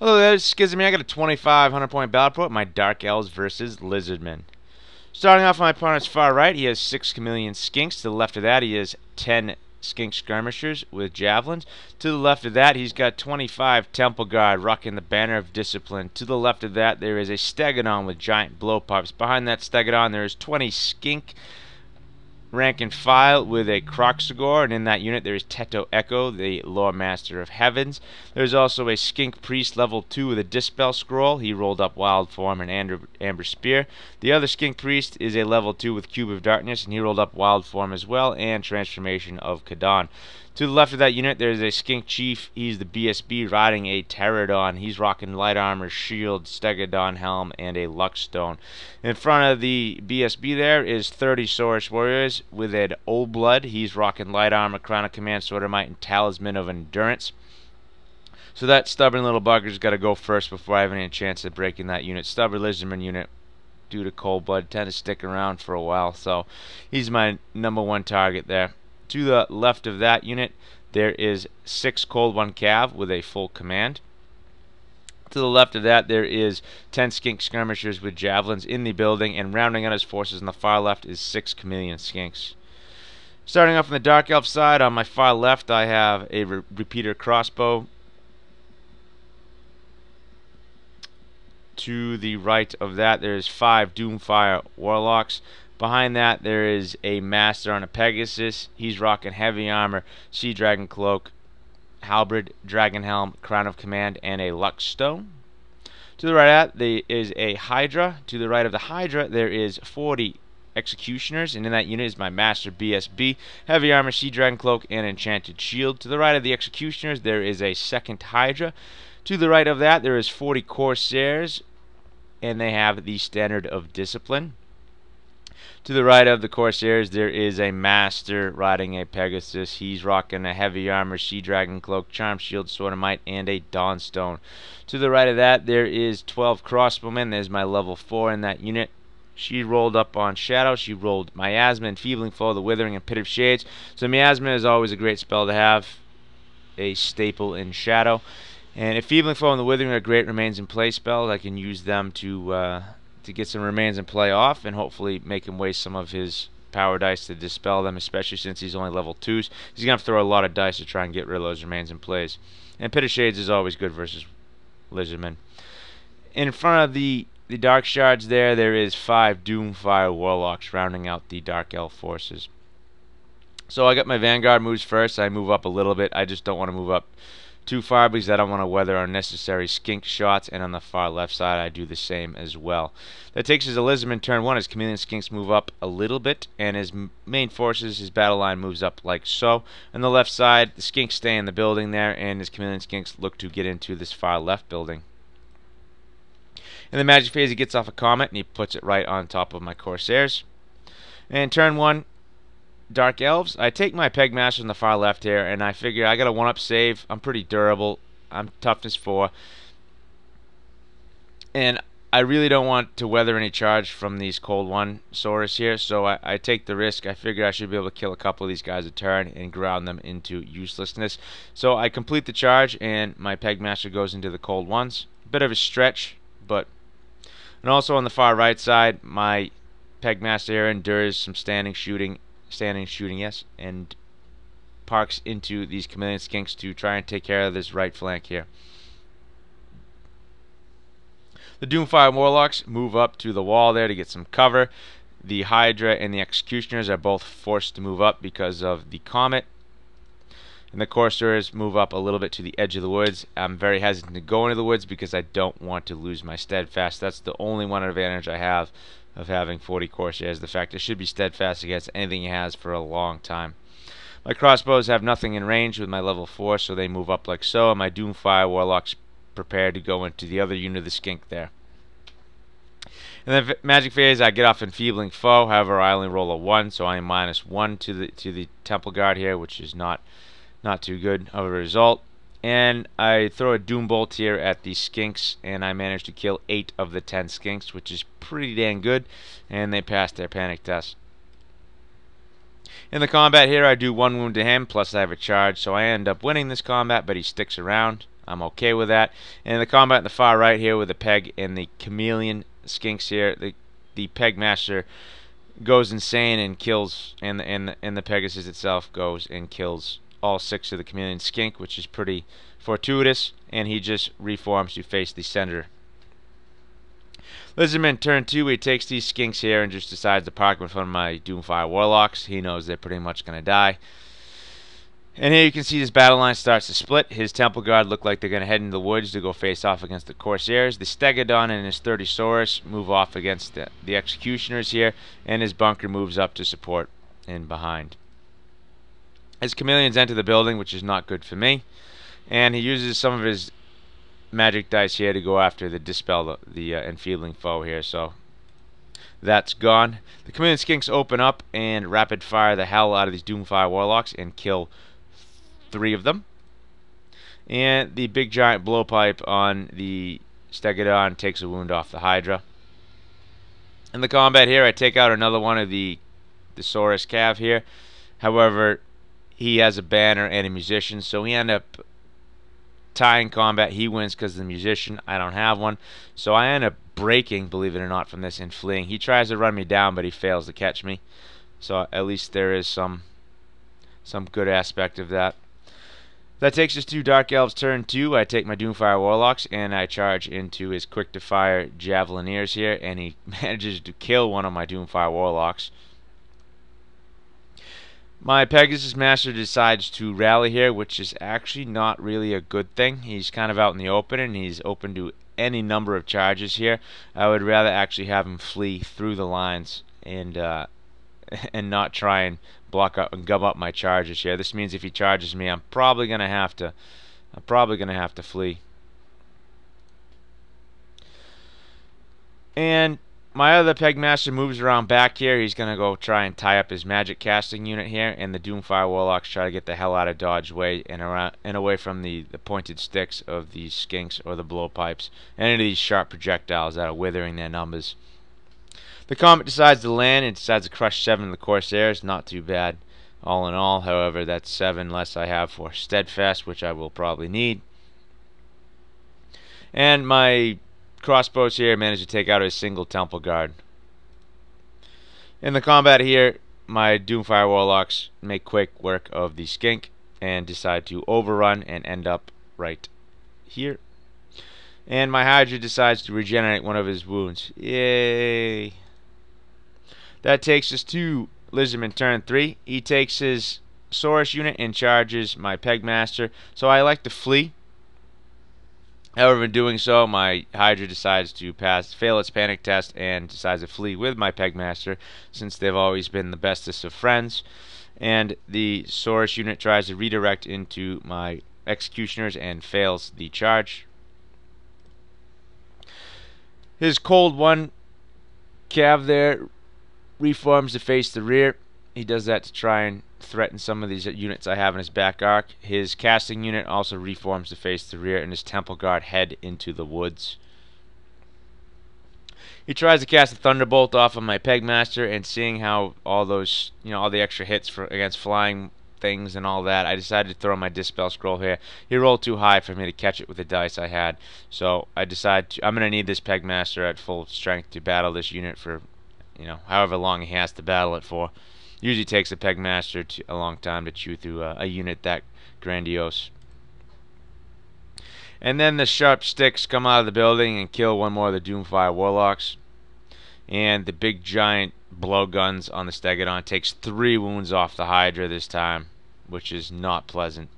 Hello there, this is Skizzy. I got a 2,500 point battle report. My Dark Elves versus Lizardmen. Starting off on my opponent's far right, he has 6 Chameleon Skinks. To the left of that, he has 10 Skink Skirmishers with Javelins. To the left of that, he's got 25 Temple Guard rocking the Banner of Discipline. To the left of that, there is a Stegodon with giant blowpipes. Behind that Stegodon, there is 20 Skink rank and file with a Croxagore, and in that unit there is Teto Echo, the Lore Master of Heavens. There's also a Skink Priest level 2 with a Dispel Scroll. He rolled up Wild Form and Amber Spear. The other Skink Priest is a level 2 with Cube of Darkness, and he rolled up Wild Form as well, and Transformation of Kadon. To the left of that unit, there's a Skink Chief. He's the BSB riding a Pterodon. He's rocking light armor, shield, Stegodon helm, and a Luckstone. In front of the BSB there is 30 Saurus Warriors with an Old Blood. He's rocking light armor, Crown of Command, Sword of Might, and Talisman of Endurance. So that stubborn little bugger's got to go first before I have any chance of breaking that unit. Stubborn Lizardman unit, due to Cold Blood, tend to stick around for a while. So he's my #1 target there. To the left of that unit, there is 6 Cold One Cav with a full command. To the left of that, there is 10 Skink Skirmishers with Javelins in the building, and rounding out his forces on the far left is 6 Chameleon Skinks. Starting off on the Dark Elf side, on my far left, I have a Repeater Crossbow. To the right of that, there is 5 Doomfire Warlocks. Behind that, there is a Master on a Pegasus. He's rocking heavy armor, Sea Dragon Cloak, Halberd, Dragon Helm, Crown of Command, and a Luckstone. To the right of that, there is a Hydra. To the right of the Hydra, there is 40 Executioners, and in that unit is my Master BSB, Heavy Armor, Sea Dragon Cloak, and Enchanted Shield. To the right of the Executioners, there is a second Hydra. To the right of that, there is 40 Corsairs, and they have the Standard of Discipline. To the right of the Corsairs, there is a Master riding a Pegasus. He's rocking a heavy armor, Sea Dragon Cloak, Charm Shield, Sword of Might, and a Dawnstone. To the right of that, there is 12 Crossbowmen. There's my level 4 in that unit. She rolled up on Shadow. She rolled Miasma, Enfeebling Foe, the Withering, and Pit of Shades. So Miasma is always a great spell to have, a staple in Shadow. And Enfeebling Foe and the Withering are great remains in play spells. I can use them to get some remains in play off, and hopefully make him waste some of his power dice to dispel them, especially since he's only level 2s. He's going to have to throw a lot of dice to try and get rid of those remains in plays. And Pit of Shades is always good versus Lizardmen. In front of the Dark Shards there is 5 Doomfire Warlocks rounding out the Dark Elf forces. So I got my Vanguard moves first. I move up a little bit. I just don't want to move up too far because I don't want to weather unnecessary skink shots, and on the far left side I do the same as well. That takes us to Lizardman turn 1. His Chameleon Skinks move up a little bit, and his main forces, his battle line moves up like so. On the left side, the Skinks stay in the building there, and his Chameleon Skinks look to get into this far left building. In the magic phase, he gets off a comet and he puts it right on top of my Corsairs. And turn 1, Dark Elves. I take my Pegmaster on the far left here, and I figure I got a 1-up save. I'm pretty durable. I'm toughness 4. And I really don't want to weather any charge from these Cold One Saurus here, so I take the risk. I figure I should be able to kill a couple of these guys a turn and ground them into uselessness. So I complete the charge, and my Pegmaster goes into the Cold Ones. Bit of a stretch, but... And also on the far right side, my Pegmaster here endures some standing shooting, yes, and parks into these Chameleon Skinks to try and take care of this right flank here. The Doomfire Warlocks move up to the wall there to get some cover. The Hydra and the Executioners are both forced to move up because of the comet. And the Corsairs move up a little bit to the edge of the woods. I'm very hesitant to go into the woods because I don't want to lose my Steadfast. That's the only one advantage I have of having 40 Corsairs. The fact I should be Steadfast against anything he has for a long time. My crossbows have nothing in range with my level 4, so they move up like so. And my Doomfire Warlocks prepared to go into the other unit of the Skink there. In the magic phase, I get off Enfeebling Foe. However, I only roll a 1, so I am -1 to the Temple Guard here, which is not too good of a result. And I throw a Doom Bolt here at the Skinks, and I manage to kill 8 of the 10 Skinks, which is pretty dang good, and they pass their panic test. In the combat here, I do 1 wound to him, plus I have a charge, so I end up winning this combat, but he sticks around. I'm okay with that. And the combat in the far right here with the Peg and the Chameleon Skinks here, the Peg Master goes insane and kills, and the Pegasus itself goes and kills all 6 of the Chameleon Skink, which is pretty fortuitous, and he just reforms to face the center. Lizardman turn 2, he takes these Skinks here and just decides to park them in front of my Doomfire Warlocks. He knows they're pretty much going to die. And here you can see this battle line starts to split. His Temple Guard look like they're going to head into the woods to go face off against the Corsairs. The Stegodon and his 30 Saurus move off against the Executioners here, and his bunker moves up to support in behind. His Chameleons enter the building, which is not good for me, and he uses some of his magic dice here to go after the Dispel the enfeebling foe here, so that's gone. The Chameleon Skinks open up and rapid fire the hell out of these Doomfire Warlocks and kill 3 of them. And the big giant blowpipe on the Stegodon takes a wound off the Hydra. In the combat here, I take out another one of the Saurus Cav here. However, he has a banner and a musician, so we end up tying combat. He wins because of the musician. I don't have one, so I end up breaking, believe it or not, from this and fleeing. He tries to run me down, but he fails to catch me. So at least there is some good aspect of that. That takes us to Dark Elves turn 2. I take my Doomfire Warlocks and I charge into his quick to fire Javelineers here, and he manages to kill one of my Doomfire Warlocks. My Pegasus Master decides to rally here, which is actually not really a good thing. He's kind of out in the open and he's open to any number of charges here. I would rather actually have him flee through the lines and not try and block up and gum up my charges here. This means if he charges me, I'm probably gonna have to flee. And my other Pegmaster moves around back here. He's gonna go try and tie up his magic casting unit here, and the Doomfire Warlocks try to get the hell out of dodge way and around and away from the pointed sticks of these Skinks or the blowpipes and any of these sharp projectiles that are withering their numbers. The Comet decides to land and decides to crush 7 of the Corsairs. Not too bad all in all. However, that's 7 less I have for Steadfast, which I will probably need. And my crossbows here managed to take out a single Temple Guard. In the combat here, my Doomfire Warlocks make quick work of the Skink and decide to overrun and end up right here. And my Hydra decides to regenerate one of his wounds. Yay! That takes us to Lizardman turn 3. He takes his Saurus unit and charges my Pegmaster. So I like to flee. However, in doing so, my Hydra decides to fail its panic test and decides to flee with my Pegmaster, since they've always been the bestest of friends. And the Saurus unit tries to redirect into my Executioners and fails the charge. His Cold One Cav there reforms to face the rear. He does that to try and threaten some of these units I have in his back arc. His casting unit also reforms to face the rear, and his Temple Guard head into the woods. He tries to cast a Thunderbolt off of my Pegmaster, and seeing how all those, all the extra hits against flying things and all that, I decided to throw my Dispel Scroll here. He rolled too high for me to catch it with the dice I had, so I decided I'm going to need this Pegmaster at full strength to battle this unit for however long he has to battle it for. Usually takes a Pegmaster a long time to chew through a unit that grandiose. And then the sharp sticks come out of the building and kill one more of the Doomfire Warlocks. And the big giant blowguns on the Stegodon takes 3 wounds off the Hydra this time, which is not pleasant.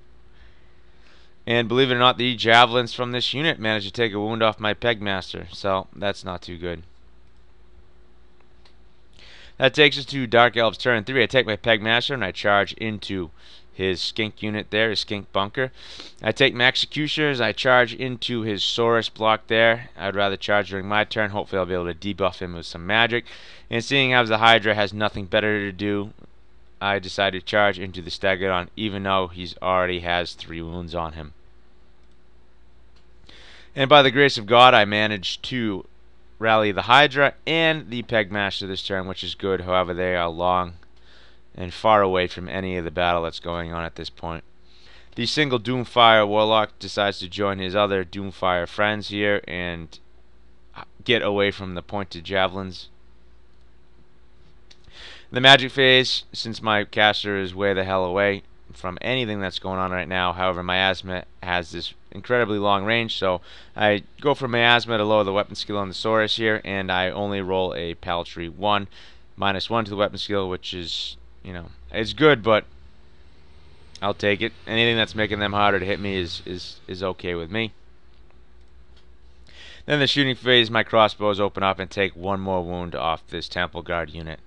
And believe it or not, the javelins from this unit managed to take a wound off my Pegmaster, so that's not too good. That takes us to Dark Elves turn 3. I take my Pegmaster and I charge into his Skink unit there, his Skink bunker. I take my Executioners, I charge into his Saurus block there. I'd rather charge during my turn. Hopefully I'll be able to debuff him with some magic. And seeing as the Hydra has nothing better to do, I decide to charge into the Stegodon, even though he already has 3 wounds on him. And by the grace of God, I managed to rally the Hydra and the Pegmaster this turn, which is good. However, they are long and far away from any of the battle that's going on at this point. The single Doomfire Warlock decides to join his other Doomfire friends here and get away from the pointed javelins. The magic phase, since my caster is way the hell away from anything that's going on right now. However, miasma has this incredibly long range, so I go for miasma to lower the weapon skill on the Saurus here, and I only roll a paltry 1, -1 to the weapon skill, which is, you know, it's good, but I'll take it. Anything that's making them harder to hit me is okay with me. Then the shooting phase, my crossbows open up and take 1 more wound off this Temple Guard unit.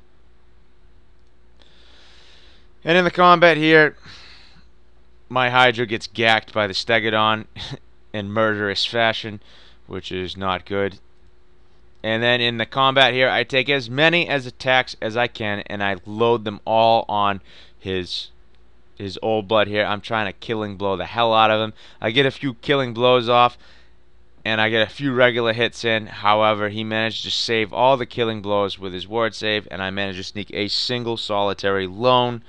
And in the combat here, my Hydra gets gacked by the Stegodon in murderous fashion, which is not good. And then in the combat here, I take as many attacks as I can, and I load them all on his old blood here. I'm trying to killing blow the hell out of him. I get a few killing blows off, and I get a few regular hits in. However, he managed to save all the killing blows with his ward save, and I managed to sneak a single solitary lone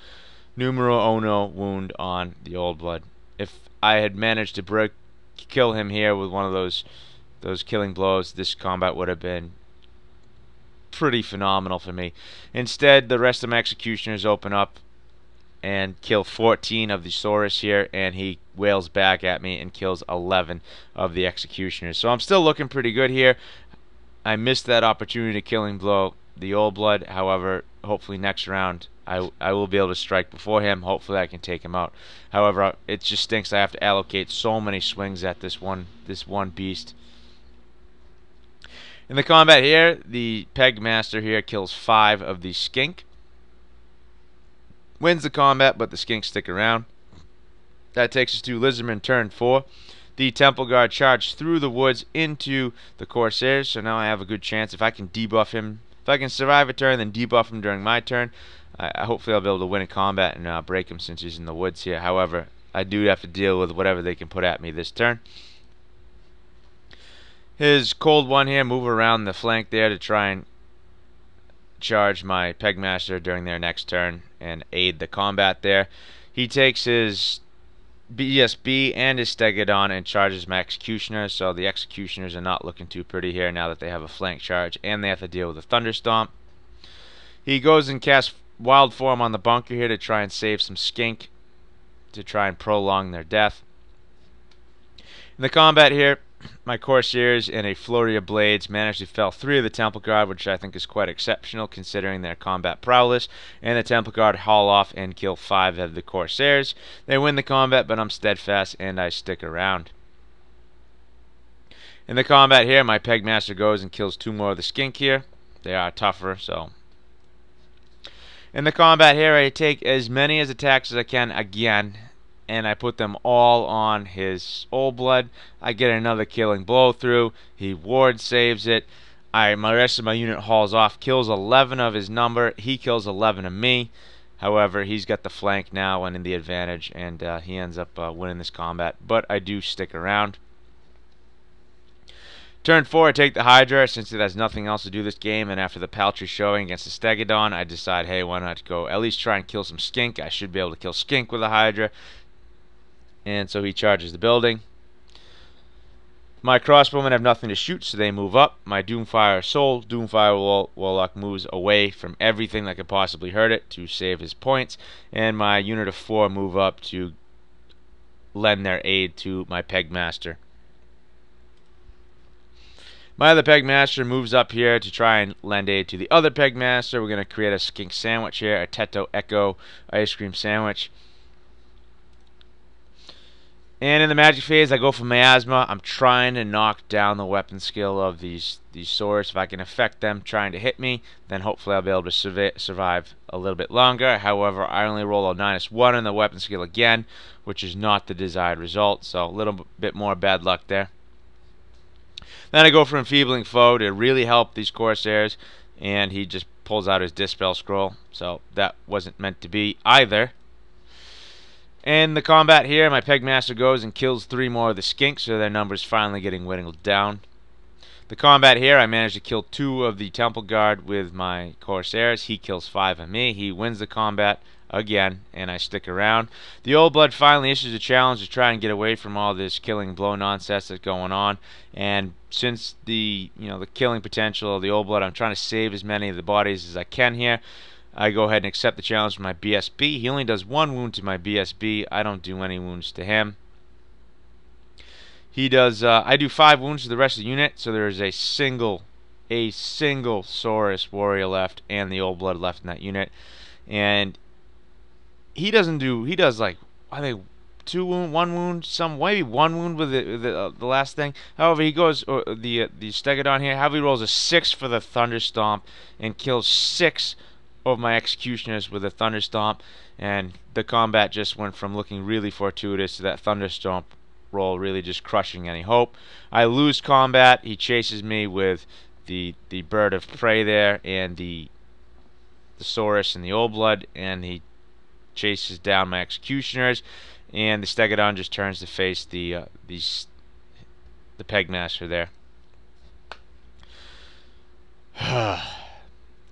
numero uno wound on the old blood. If I had managed to kill him here with one of those killing blows, this combat would have been pretty phenomenal for me. Instead, the rest of my executioners open up and kill 14 of the Saurus here, and he wails back at me and kills 11 of the executioners. So I'm still looking pretty good here. I missed that opportunity to killing blow the old blood. However, hopefully next round I will be able to strike before him. Hopefully I can take him out. However, it just stinks I have to allocate so many swings at this one beast. In the combat here, the Peg Master here kills 5 of the Skink. Wins the combat, but the Skinks stick around. That takes us to Lizardmen turn 4. The Temple Guard charged through the woods into the Corsairs, so now I have a good chance. If I can debuff him, if I can survive a turn, then debuff him during my turn, hopefully I'll be able to win a combat and break him since he's in the woods here. However, I do have to deal with whatever they can put at me this turn. His Cold One here, move around the flank there to try and charge my Pegmaster during their next turn and aid the combat there. He takes his BSB and his Stegodon and charges my Executioner, so the Executioners are not looking too pretty here now that they have a flank charge and they have to deal with a Thunderstomp. He goes and casts Wild Form on the bunker here to try and save some Skink, to try and prolong their death. In the combat here, my Corsairs in a flurry of blades managed to fell 3 of the Temple Guard, which I think is quite exceptional considering their combat prowess, and the Temple Guard haul off and kill 5 of the Corsairs. They win the combat, but I'm steadfast and I stick around. In the combat here, my Pegmaster goes and kills 2 more of the Skink here. They are tougher, so... In the combat here, I take as many attacks as I can again, and I put them all on his old blood. I get another killing blow through. He ward saves it. My rest of my unit hauls off, kills 11 of his number. He kills 11 of me. However, he's got the flank now and in the advantage, and he ends up winning this combat. But I do stick around. Turn 4, I take the Hydra since it has nothing else to do this game, and after the paltry showing against the Stegodon, I decide, hey, why not go at least try and kill some Skink? I should be able to kill Skink with a Hydra. And so he charges the building. My crossbowmen have nothing to shoot, so they move up. My Doomfire Warlock moves away from everything that could possibly hurt it to save his points, and my unit of 4 move up to lend their aid to my Pegmaster. My other Pegmaster moves up here to try and lend aid to the other Pegmaster. We're going to create a Skink sandwich here, a Teto Echo ice cream sandwich. And in the magic phase, I go for miasma. I'm trying to knock down the weapon skill of these swords. If I can affect them trying to hit me, then hopefully I'll be able to survive a little bit longer. However, I only roll a -1 on the weapon skill again, which is not the desired result. So a little bit more bad luck there. Then I go for Enfeebling Foe to really help these Corsairs, and he just pulls out his Dispel Scroll. So that wasn't meant to be either. In the combat here, my Pegmaster goes and kills 3 more of the Skinks, so their numbers finally getting whittled down. The combat here, I managed to kill 2 of the Temple Guard with my Corsairs. He kills 5 of me. He wins the combat. again, and I stick around. The Old Blood finally issues a challenge to try and get away from all this killing blow nonsense that's going on. And since the the killing potential of the Old Blood, I'm trying to save as many of the bodies as I can here. I go ahead and accept the challenge from my BSB. He only does 1 wound to my BSB. I don't do any wounds to him. He does. I do 5 wounds to the rest of the unit, so there is a single Saurus warrior left, and the Old Blood left in that unit. And he doesn't do. He does like I think 2 wound, 1 wound, maybe 1 wound with the last thing. However, he goes the Stegodon here. However, he rolls a 6 for the Thunder Stomp and kills 6 of my executioners with a Thunder Stomp. And the combat just went from looking really fortuitous to that Thunder Stomp roll really just crushing any hope. I lose combat. He chases me with the bird of prey there and the Saurus and the Old Blood, and he chases down my executioners, and the Stegodon just turns to face the Pegmaster there.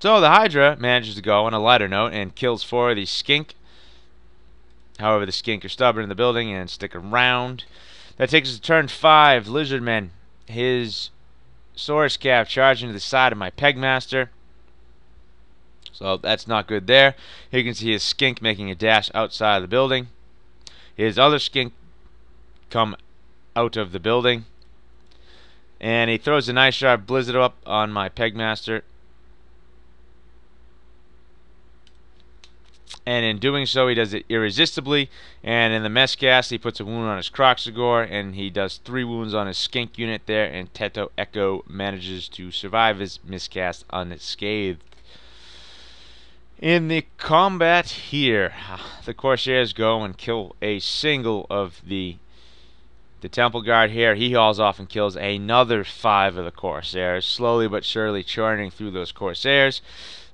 So the Hydra manages to go on a lighter note and kills 4 of the Skink. However, the Skink are stubborn in the building and stick around. That takes us to turn 5. Lizardmen. His Saurus Cav charging to the side of my Pegmaster. So that's not good there. Here you can see his Skink making a dash outside of the building. His other Skink come out of the building. And he throws a nice sharp blizzard up on my Pegmaster. And in doing so, he does it irresistibly. And in the Messcast, he puts a wound on his Kroxigor, and he does 3 wounds on his Skink unit there. And Teto Echo manages to survive his miscast unscathed. In the combat here, the Corsairs go and kill a single of the Temple Guard here. He hauls off and kills another 5 of the Corsairs, slowly but surely churning through those Corsairs.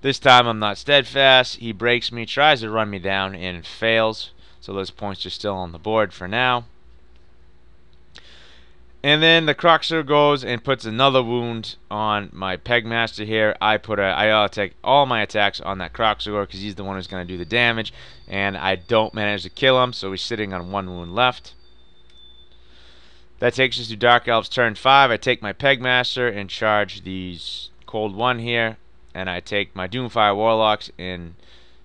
This time I'm not steadfast. He breaks me, tries to run me down, and fails. So those points are still on the board for now. And then the Kroxigor goes and puts another wound on my Pegmaster here. I take all my attacks on that Kroxigor because he's the one who's going to do the damage. And I don't manage to kill him, so he's sitting on 1 wound left. That takes us to Dark Elves turn 5. I take my Pegmaster and charge these Cold 1 here. And I take my Doomfire Warlocks and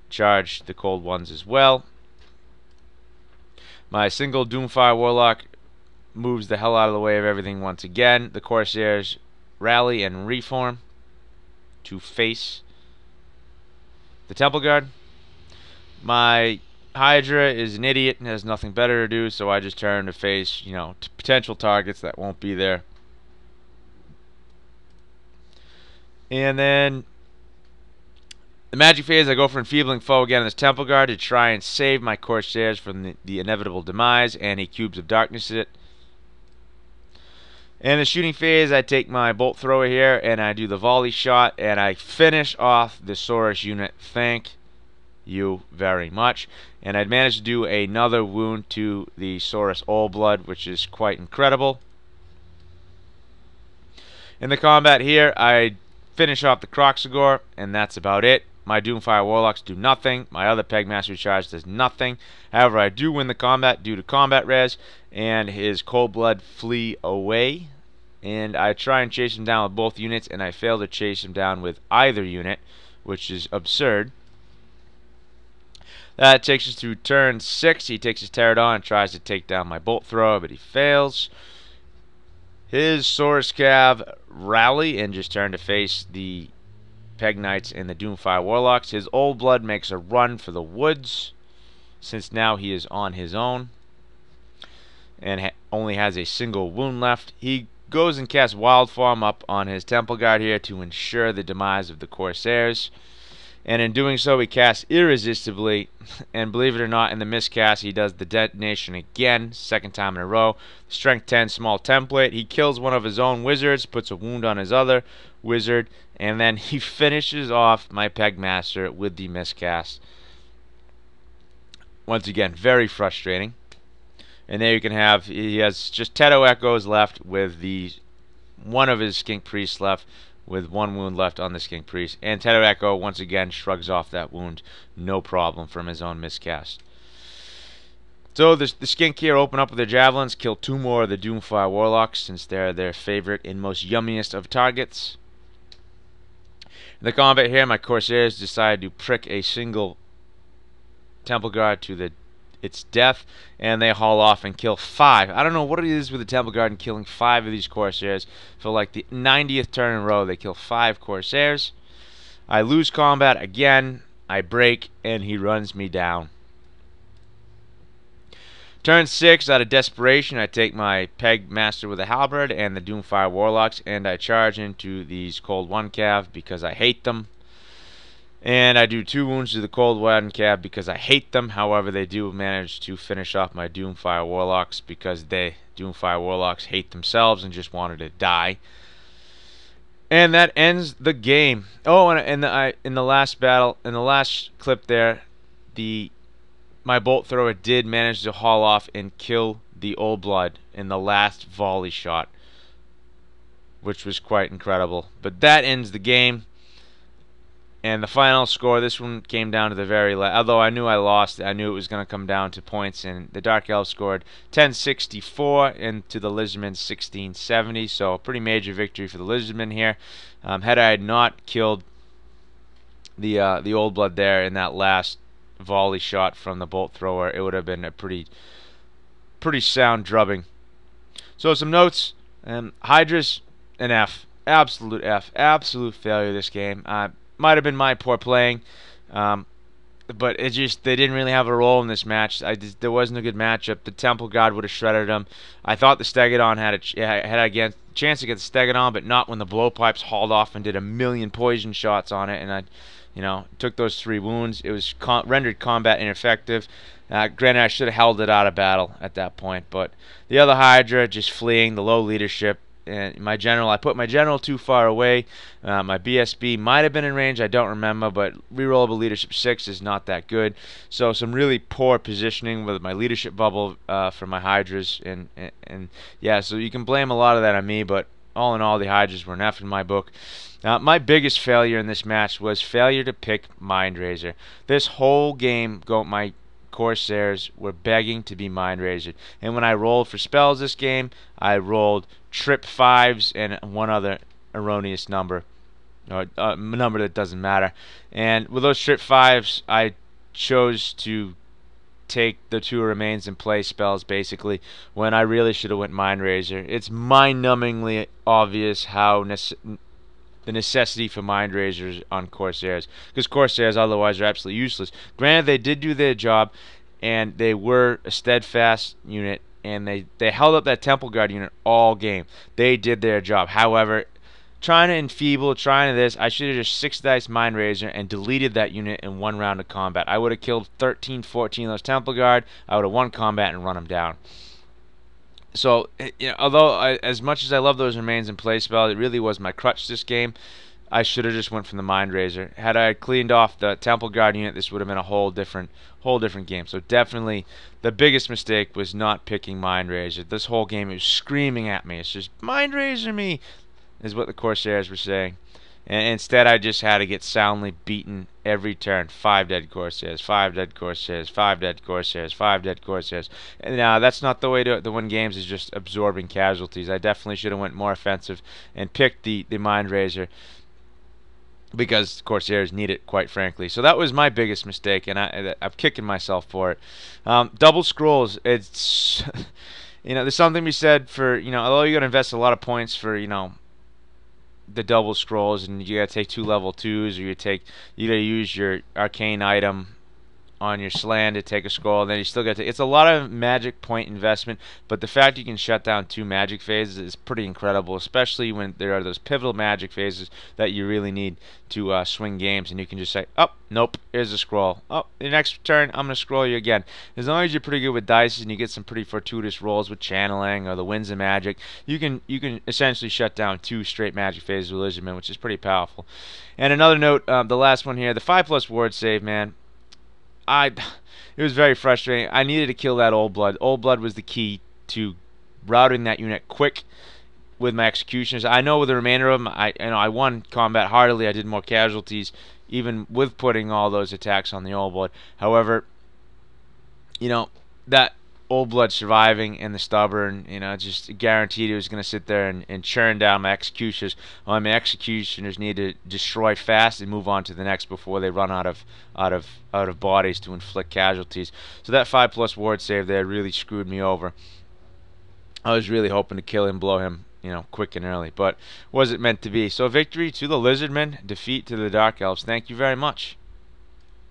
charge the Cold Ones as well. My single Doomfire Warlock moves the hell out of the way of everything once again. The Corsairs rally and reform to face the Temple Guard. My Hydra is an idiot and has nothing better to do, so I just turn to face, potential targets that won't be there. And then the magic phase, I go for Enfeebling Foe again in this Temple Guard to try and save my Corsairs from the inevitable demise, and he Cubes of Darkness it. In the shooting phase, I take my Bolt Thrower here, and I do the volley shot, and I finish off the Saurus unit. Thank you very much. And I'd managed to do another wound to the Saurus Old Blood, which is quite incredible. In the combat here, I finish off the Kroxigor, and that's about it. My Doomfire Warlocks do nothing. My other Pegmaster charge does nothing. However, I do win the combat due to combat res, and his Cold Blood flee away. And I try and chase him down with both units, and I fail to chase him down with either unit, which is absurd. That takes us to turn 6. He takes his Pterodon and tries to take down my Bolt Thrower, but he fails. His Saurus Cav rally and just turn to face the Peg Knights and the Doomfire Warlocks. His Old Blood makes a run for the woods, since now he is on his own and only has a single wound left. He goes and casts Wild Form up on his Temple Guard here to ensure the demise of the Corsairs. And in doing so, he casts irresistibly, and believe it or not, in the miscast, he does the detonation again, 2nd time in a row. Strength 10 small template. He kills one of his own wizards, puts a wound on his other wizard, and then he finishes off my Pegmaster with the miscast. Once again, very frustrating. And there you can have, he has just Teto Echoes left with one of his Skink Priests left with 1 wound left on the Skink Priest. And Tedder Echo once again shrugs off that wound, no problem, from his own miscast. So the Skink here open up with their javelins, kill 2 more of the Doomfire Warlocks since they're their favorite and most yummiest of targets. In the combat here, my Corsairs decide to prick a single Temple Guard to its death, and they haul off and kill 5. I don't know what it is with the Temple Guard and killing 5 of these Corsairs. For like the 90th turn in a row, they kill 5 Corsairs. I lose combat again, I break, and he runs me down. Turn 6, out of desperation, I take my Peg Master with a Halberd and the Doomfire Warlocks, and I charge into these Cold 1 Cav because I hate them. And I do 2 wounds to the Cold 1 Cav because I hate them. However, they do manage to finish off my Doomfire Warlocks because Doomfire Warlocks hate themselves and just wanted to die. And that ends the game. Oh, and in the last battle, in the last clip there, my bolt thrower did manage to haul off and kill the Old Blood in the last volley shot, which was quite incredible. But that ends the game. And the final score, this one came down to the very last. Although I knew I lost, I knew it was going to come down to points. And the Dark Elves scored 1064 and to the Lizardmen 1670. So a pretty major victory for the Lizardmen here. Had I not killed the Old Blood there in that last volley shot from the bolt thrower, it would have been a pretty sound drubbing. So some notes. Hydra's an F. Absolute F. Absolute failure this game. Might have been my poor playing, but they didn't really have a role in this match. There wasn't a good matchup. The Temple Guard would have shredded them. I thought the Stegodon had a chance to get the Stegodon, but not when the blowpipes hauled off and did a million poison shots on it, and I took those 3 wounds. It was rendered combat ineffective. Granted, I should have held it out of battle at that point, but the other Hydra just fleeing, the low leadership. And I put my general too far away. My BSB might have been in range, I don't remember, but rerollable leadership 6 is not that good. So some really poor positioning with my leadership bubble for my Hydras, and yeah, so you can blame a lot of that on me, but all in all, the Hydras were an F in my book. My biggest failure in this match was failure to pick Mindrazor. This whole game, my Corsairs were begging to be Mind Razored. And when I rolled for spells this game, I rolled trip 5s and one other erroneous number, or a number that doesn't matter. And with those trip 5s, I chose to take the 2 remains and play spells basically when I really should have went Mind Razor. It's mind-numbingly obvious how the necessity for Mind Razors on Corsairs, because Corsairs otherwise are absolutely useless. Granted, they did do their job, and they were a steadfast unit, and they held up that Temple Guard unit all game. They did their job. However, trying to enfeeble, I should have just 6 dice Mind Razor and deleted that unit in 1 round of combat. I would have killed 13, 14 of those Temple Guard. I would have won combat and run them down. So, although as much as I love those remains and play spell, it really was my crutch this game. I should have just went from the Mind Razor. Had I cleaned off the Temple Guard unit, this would have been a whole different game. So definitely, the biggest mistake was not picking Mind Razor. This whole game, it was screaming at me. It's just Mind Razor me, is what the Corsairs were saying. And instead, I just had to get soundly beaten every turn. 5 dead Corsairs, 5 dead Corsairs, 5 dead Corsairs, 5 dead Corsairs. And that's not the way to win games, is just absorbing casualties. I definitely should have went more offensive and picked the Mind Razor, because Corsairs need it, quite frankly. So that was my biggest mistake, and I'm kicking myself for it. Double scrolls, it's there's something to be said for, although you got to invest a lot of points for, the double scrolls, and you gotta take 2 level 2s, or you gotta use your arcane item on your Slan to take a scroll, and then you still got to. It's a lot of magic point investment, but the fact you can shut down 2 magic phases is pretty incredible, especially when there are those pivotal magic phases that you really need to swing games, and you can just say, oh, nope, here's a scroll. Oh, the next turn, I'm going to scroll you again. As long as you're pretty good with dice and you get some pretty fortuitous rolls with channeling or the winds of magic, you can essentially shut down 2 straight magic phases with Lizardmen, which is pretty powerful. And another note, the last one here, the 5+ ward save, man. It was very frustrating. I needed to kill that Old Blood. Old Blood was the key to routing that unit quick with my executioners. I know with the remainder of them, I won combat heartily. I did more casualties, even with putting all those attacks on the old blood. However, that old blood surviving and the stubborn, just guaranteed it was going to sit there and churn down my executioners. Well, my executioners need to destroy fast and move on to the next before they run out of bodies to inflict casualties. So that 5+ ward save there really screwed me over. I was really hoping to kill him, blow him, quick and early, but wasn't meant to be. So victory to the Lizardmen, defeat to the Dark Elves. Thank you very much.